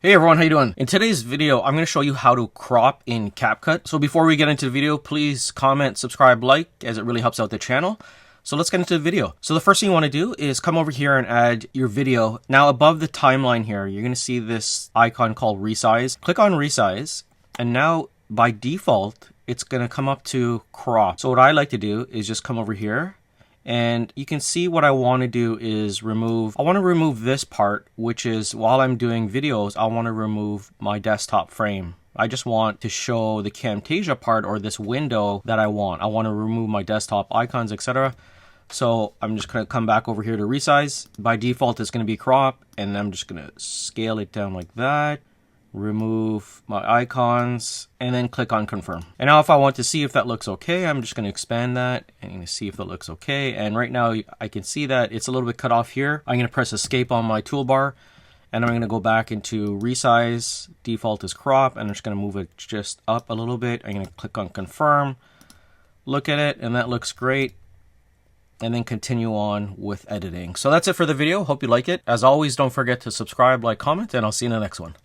Hey everyone, how you doing? In today's video, I'm going to show you how to crop in Capcut. So before we get into the video, please comment, subscribe, like, as it really helps out the channel. So let's get into the video. So the first thing you want to do is come over here and add your video. Now above the timeline here, you're going to see this icon called resize. Click on resize, and now by default, it's going to come up to crop. So what I like to do is just come over here. And you can see what I want to do is I want to remove this part, which is while I'm doing videos, I want to remove my desktop frame. I just want to show the Camtasia part or this window that I want. I want to remove my desktop icons, etc. So I'm just going to come back over here to resize. By default, it's going to be crop, and I'm just going to scale it down like that. Remove my icons and then click on confirm. And now if I want to see if that looks okay, I'm just going to expand that and going to see if that looks okay. And right now I can see that it's a little bit cut off here. I'm going to press escape on my toolbar and I'm going to go back into resize. Default is crop, and I'm just going to move it just up a little bit. I'm going to click on confirm, look at it, and that looks great. And then continue on with editing. So that's it for the video. Hope you like it. As always, don't forget to subscribe, like, comment, and I'll see you in the next one.